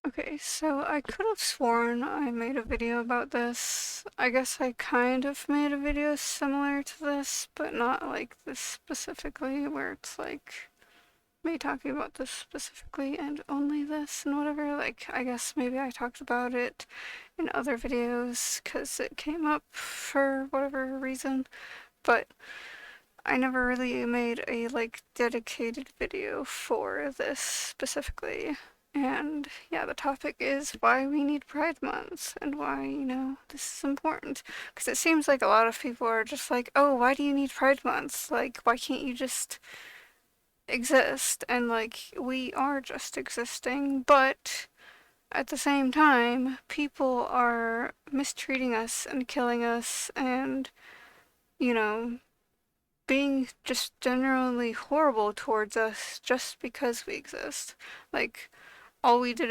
Okay, so I could have sworn I made a video about this. I guess I kind of made a video similar to this, but not like this specifically, where it's like me talking about this specifically and only this and whatever. Like, I guess maybe I talked about it in other videos because it came up for whatever reason, but I never really made a like dedicated video for this specifically. And yeah, the topic is why we need Pride Month and why, this is important. Because it seems like a lot of people are just like, oh, why do you need Pride Month? Like, why can't you just exist? And like, we are just existing, but at the same time, people are mistreating us and killing us and, you know, being just generally horrible towards us just because we exist. Like all we did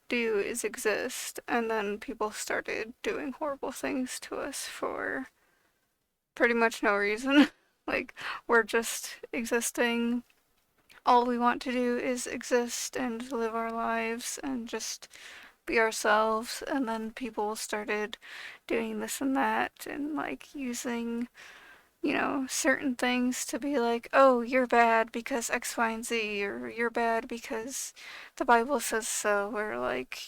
do is exist, and then people started doing horrible things to us for pretty much no reason. Like, we're just existing. All we want to do is exist and live our lives and just be ourselves, and then people started doing this and that and like using certain things to be like, oh, you're bad because X, Y, and Z, or you're bad because the Bible says so, or like,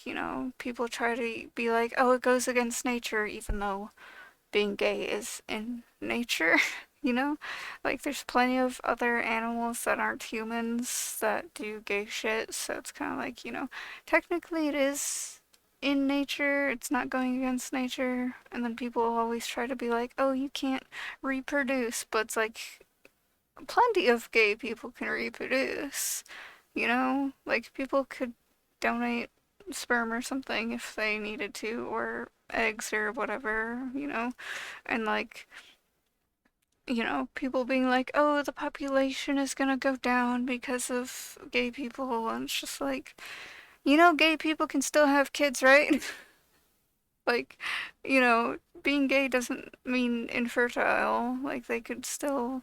people try to be like, oh, it goes against nature, even though being gay is in nature, you know? Like, there's plenty of other animals that aren't humans that do gay shit, so it's kind of like, technically it is in nature, it's not going against nature, and then people always try to be like, oh, you can't reproduce, but it's like, plenty of gay people can reproduce, Like, people could donate sperm or something if they needed to, or eggs or whatever, and like, people being like, oh, the population is gonna go down because of gay people, and it's just like, gay people can still have kids, right? Like, being gay doesn't mean infertile. Like, they could still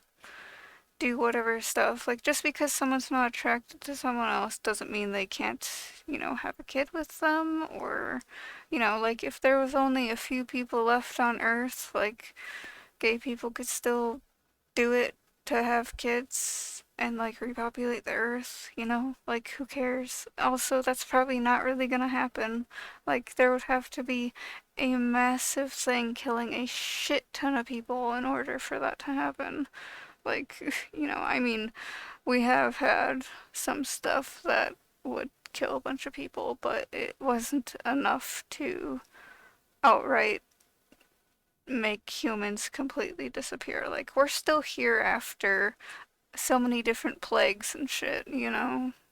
do whatever stuff. Like, just because someone's not attracted to someone else doesn't mean they can't, have a kid with them. Or, like, if there was only a few people left on Earth, like, gay people could still do it to have kids and like repopulate the earth, Like, who cares? Also, that's probably not really gonna happen. Like, there would have to be a massive thing killing a shit ton of people in order for that to happen. Like, I mean, we have had some stuff that would kill a bunch of people, but it wasn't enough to outright make humans completely disappear. Like, we're still here after so many different plagues and shit,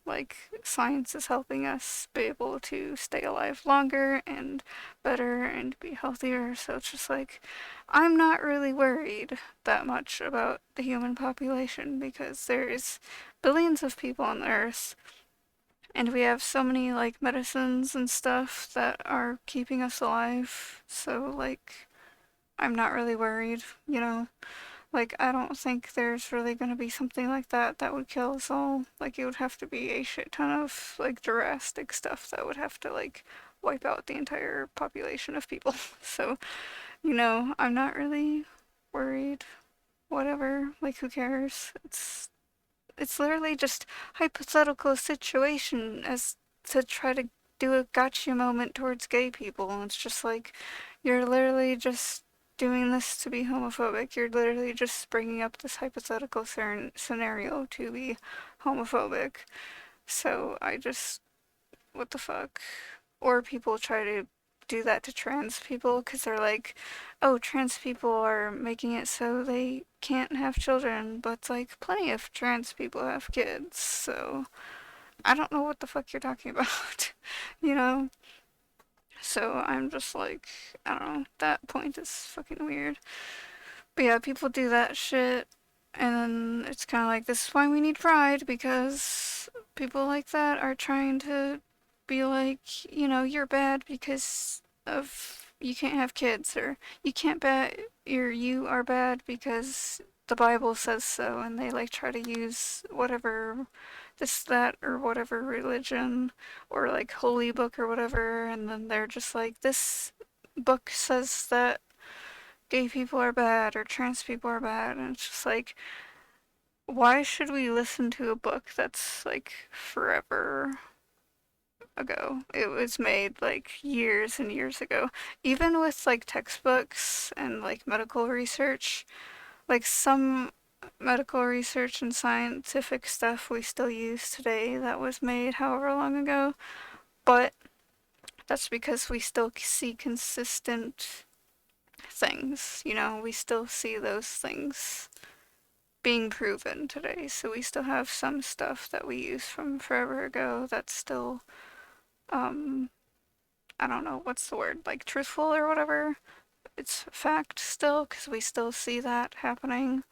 Like, science is helping us be able to stay alive longer and better and be healthier. So it's just like, I'm not really worried that much about the human population because there is billions of people on the earth, and we have so many, like, medicines and stuff that are keeping us alive. So, like, I'm not really worried, Like, I don't think there's really gonna be something like that that would kill us all. Like, it would have to be a shit ton of, like, drastic stuff that would have to, like, wipe out the entire population of people. So, I'm not really worried. Whatever. Like, who cares? It's literally just hypothetical situation as to try to do a gotcha moment towards gay people. And it's just like, you're literally just doing this to be homophobic. You're literally just bringing up this hypothetical scenario to be homophobic. So I just, what the fuck? Or people try to do that to trans people because they're like, oh, trans people are making it so they can't have children, but it's like plenty of trans people have kids, so I don't know what the fuck you're talking about, you know? So I'm just like, I don't know, that point is fucking weird. But yeah, people do that shit, and then it's kind of like, this is why we need pride, because people like that are trying to be like, you're bad because of you can't have kids, or you can't you are bad because the Bible says so, and they like try to use whatever this, that, or whatever religion, or like holy book or whatever, and then they're just like, this book says that gay people are bad or trans people are bad, and it's just like, why should we listen to a book that's like forever ago? It was made like years and years ago. Even with like textbooks and like medical research, like some medical research and scientific stuff we still use today that was made however long ago, but that's because we still see consistent things, you know, we still see those things being proven today. So we still have some stuff that we use from forever ago that's still, um, I don't know, what's the word, like truthful or whatever. It's fact still, because we still see that happening,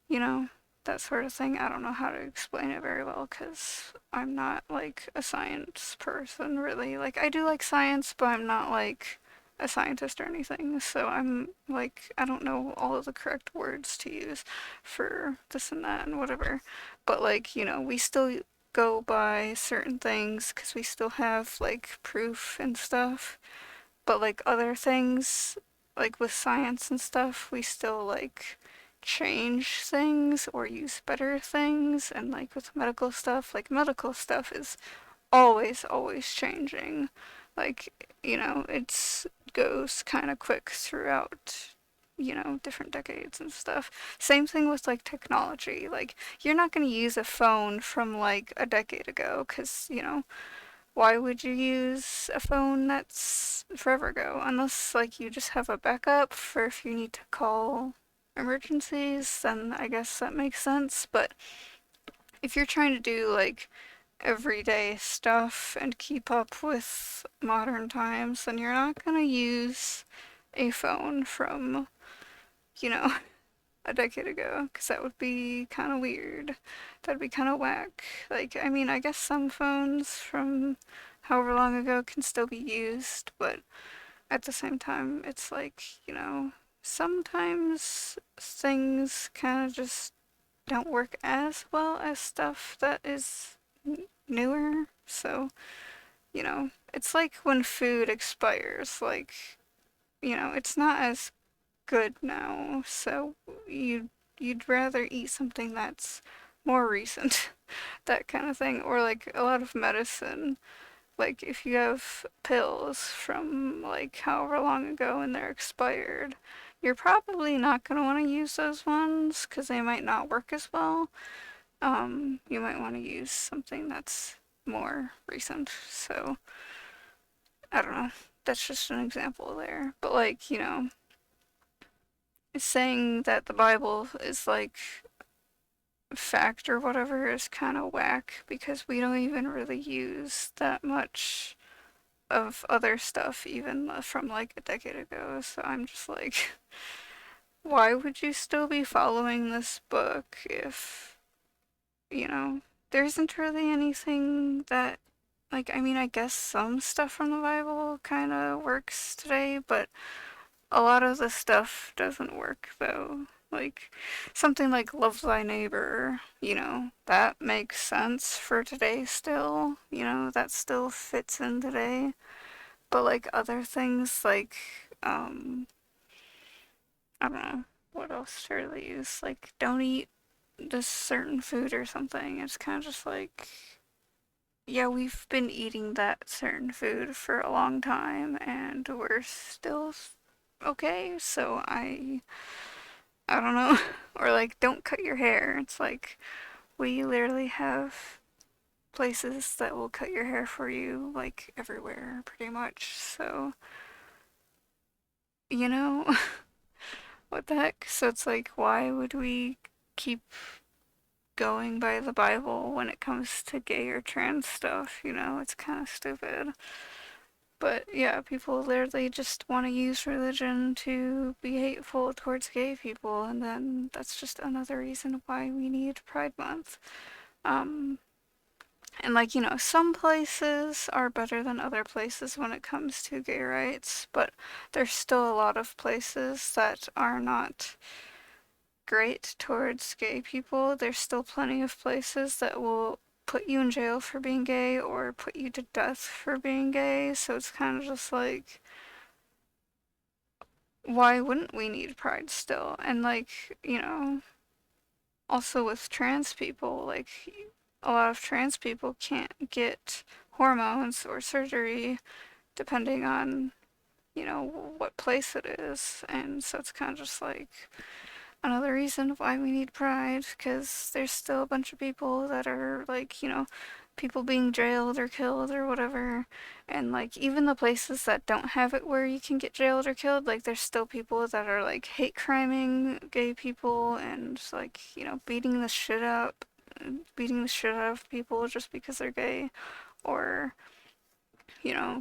you know, that sort of thing. I don't know how to explain it very well because I'm not like a science person really. Like, I do like science, but I'm not like a scientist or anything. So I'm like, I don't know all of the correct words to use for this and that and whatever. But like, you know, we still go by certain things because we still have like proof and stuff. But like other things, like with science and stuff, we still like change things or use better things. And like with medical stuff, like medical stuff is always changing. Like, you know, it's goes kind of quick throughout, you know, different decades and stuff. Same thing with like technology. Like, you're not going to use a phone from like a decade ago because, you know, why would you use a phone that's forever ago? Unless, like, you just have a backup for if you need to call emergencies, then I guess that makes sense. But if you're trying to do, like, everyday stuff and keep up with modern times, then you're not gonna use a phone from, you know, a decade ago, because that would be kind of weird. That'd be kind of whack. Like, I mean, I guess some phones from however long ago can still be used, but at the same time, it's like, you know, sometimes things kind of just don't work as well as stuff that is newer. So, you know, it's like when food expires, like, you know, it's not as good now, so you'd rather eat something that's more recent, that kind of thing, or like a lot of medicine. Like if you have pills from like however long ago and they're expired, you're probably not gonna want to use those ones because they might not work as well. You might want to use something that's more recent. So I don't know. That's just an example there. But like, you know, saying that the Bible is like fact or whatever is kind of whack because we don't even really use that much of other stuff even from like a decade ago. So I'm just like, why would you still be following this book if, you know, there isn't really anything that, like, I mean, I guess some stuff from the Bible kind of works today, but a lot of the stuff doesn't work though. Like something like love thy neighbor, you know, that makes sense for today still, you know, that still fits in today. But like other things like I don't know, what else to really use? Like don't eat this certain food or something. It's kind of just like, yeah, we've been eating that certain food for a long time and we're still okay, so I don't know. Or like don't cut your hair. It's like we literally have places that will cut your hair for you like everywhere pretty much. So, you know, what the heck? So it's like why would we keep going by the Bible when it comes to gay or trans stuff, you know? It's kind of stupid. But yeah, people literally just want to use religion to be hateful towards gay people, and then that's just another reason why we need Pride Month. Um, and like, you know, some places are better than other places when it comes to gay rights, but there's still a lot of places that are not great towards gay people. There's still plenty of places that will put you in jail for being gay or put you to death for being gay. So it's kind of just like, why wouldn't we need pride still? And like, also with trans people, like a lot of trans people can't get hormones or surgery depending on, what place it is. And so it's kind of just like another reason why we need pride, because there's still a bunch of people that are like, people being jailed or killed or whatever. And like, even the places that don't have it where you can get jailed or killed, like, there's still people that are like hate criming gay people and like, beating the shit out of people just because they're gay, or,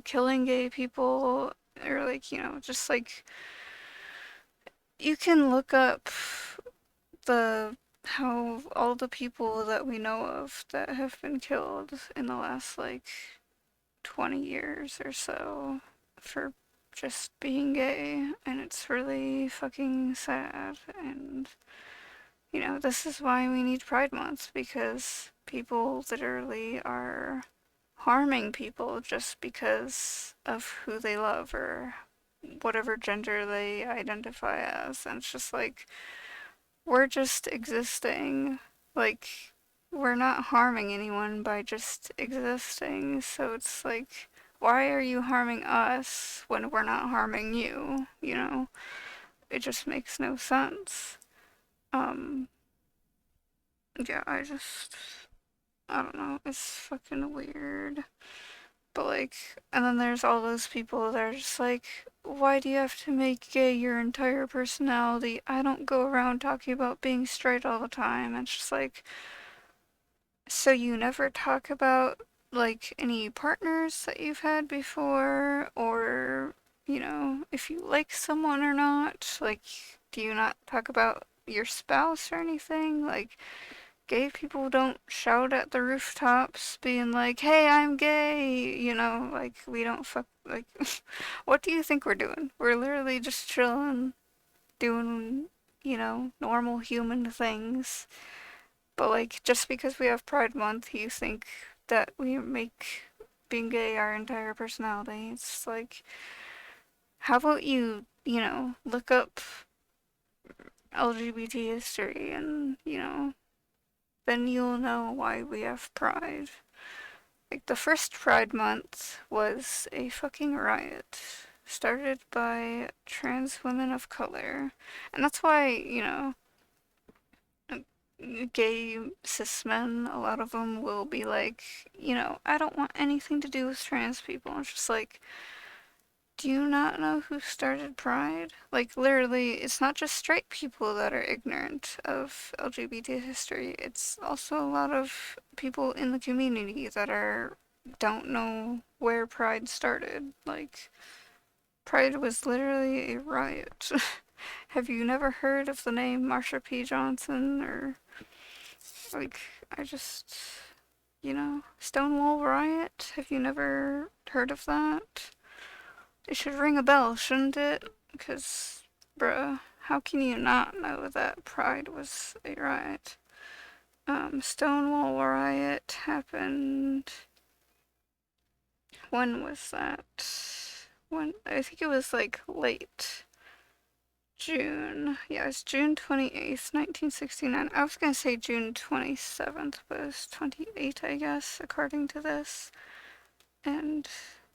killing gay people, or like, just like, you can look up the how all the people that we know of that have been killed in the last like 20 years or so for just being gay, and it's really fucking sad. And this is why we need Pride Month, because people literally are harming people just because of who they love or whatever gender they identify as. And it's just like, we're just existing. Like, we're not harming anyone by just existing. So it's like, why are you harming us when we're not harming you? It just makes no sense. Um, yeah, I don't know. It's fucking weird. But like, and then there's all those people that are just like, why do you have to make gay your entire personality? I don't go around talking about being straight all the time. It's just like, so you never talk about like any partners that you've had before, or, if you like someone or not? Like, do you not talk about your spouse or anything? Like, gay people don't shout at the rooftops being like, hey, I'm gay, like, we don't like, what do you think we're doing? We're literally just chilling, doing, normal human things. But like, just because we have Pride Month, you think that we make being gay our entire personality. It's like, how about you, look up LGBT history and, then you'll know why we have Pride. Like, the first Pride Month was a fucking riot started by trans women of color. And that's why, gay cis men, a lot of them will be like, I don't want anything to do with trans people. And it's just like, do you not know who started Pride? Like, literally, it's not just straight people that are ignorant of LGBT history. It's also a lot of people in the community that don't know where Pride started. Like, Pride was literally a riot. Have you never heard of the name Marsha P. Johnson? Or, like, I just, Stonewall Riot? Have you never heard of that? It should ring a bell, shouldn't it? Because, bruh, how can you not know that Pride was a riot? Stonewall Riot happened. When was that? I think it was like late June. Yeah, it's June 28th, 1969. I was gonna say June 27th, but it's 28th, I guess, according to this. And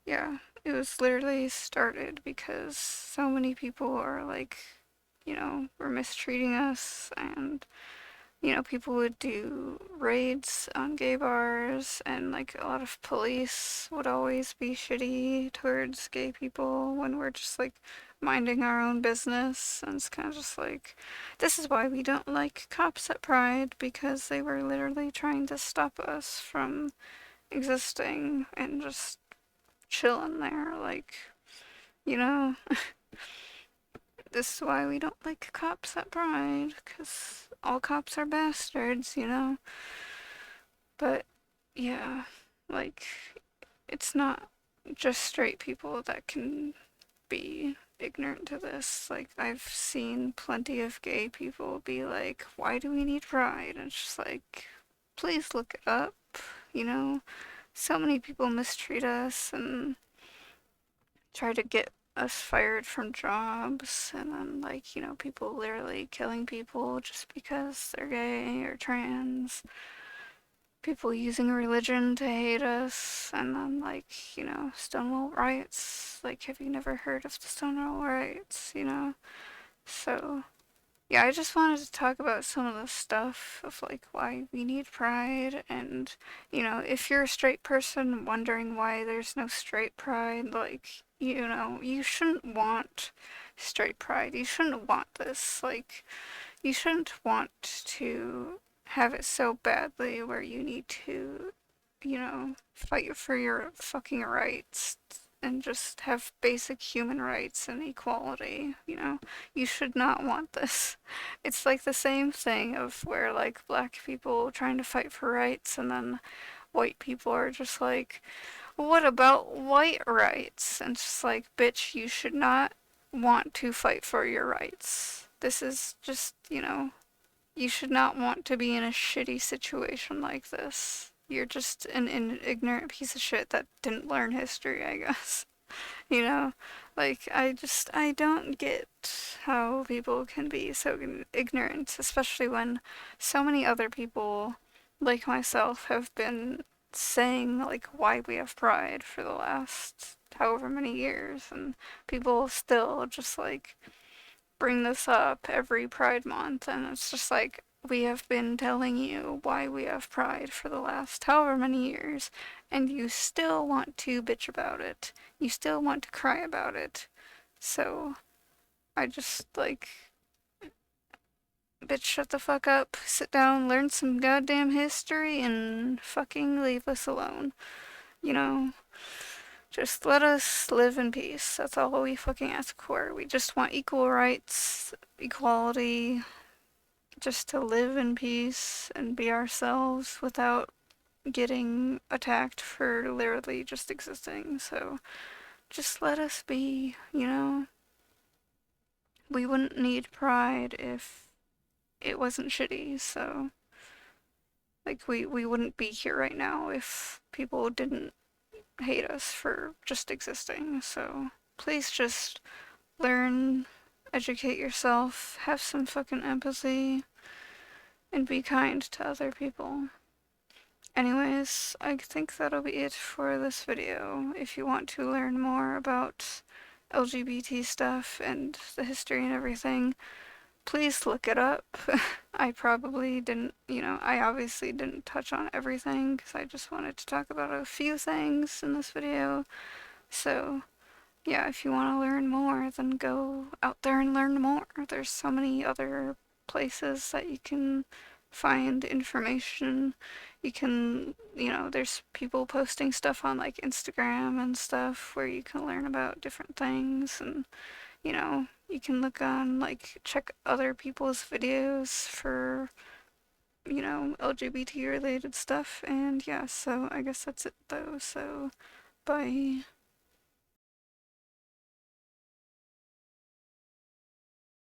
yeah, it was literally started because so many people are like, were mistreating us, and, people would do raids on gay bars, and like a lot of police would always be shitty towards gay people when we're just like minding our own business. And it's kind of just like, this is why we don't like cops at Pride, because they were literally trying to stop us from existing and just chilling there, like, you know, this is why we don't like cops at Pride, because all cops are bastards. But, yeah, like, it's not just straight people that can be ignorant to this. Like, I've seen plenty of gay people be like, why do we need Pride? And it's just like, please look it up. you know, so many people mistreat us and try to get us fired from jobs, and then, like, people literally killing people just because they're gay or trans, people using religion to hate us, and then, like, Stonewall riots. Like, have you never heard of the Stonewall riots? So, yeah, I just wanted to talk about some of the stuff of, like, why we need pride, and, if you're a straight person wondering why there's no straight pride, like, you shouldn't want straight pride. You shouldn't want this. Like, you shouldn't want to have it so badly where you need to, fight for your fucking rights and just have basic human rights and equality. You should not want this. It's like the same thing of where, like, black people trying to fight for rights, and then white people are just like, what about white rights? And it's just like, bitch, you should not want to fight for your rights. This is just, you should not want to be in a shitty situation like this. You're just an ignorant piece of shit that didn't learn history, I guess. You know? Like, I don't get how people can be so ignorant, especially when so many other people, like myself, have been saying, like, why we have pride for the last however many years, and people still just, like, bring this up every Pride Month, and it's just like, we have been telling you why we have pride for the last however many years, and you still want to bitch about it. You still want to cry about it. So, I just, like, bitch, shut the fuck up, sit down, learn some goddamn history, and fucking leave us alone. You know? Just let us live in peace. That's all we fucking ask for. We just want equal rights, equality, just to live in peace and be ourselves without getting attacked for literally just existing. So just let us be. We wouldn't need pride if it wasn't shitty. So, like, we wouldn't be here right now if people didn't hate us for just existing. So please just learn, educate yourself, have some fucking empathy, and be kind to other people. Anyways, I think that'll be it for this video. If you want to learn more about LGBT stuff and the history and everything, please look it up. I probably didn't, I obviously didn't touch on everything because I just wanted to talk about a few things in this video. So, yeah, if you want to learn more, then go out there and learn more. There's so many other places that you can find information. You can, there's people posting stuff on, like, Instagram and stuff where you can learn about different things, and, you can look on, like, check other people's videos for, LGBT related stuff. And yeah, so I guess that's it though. So, bye.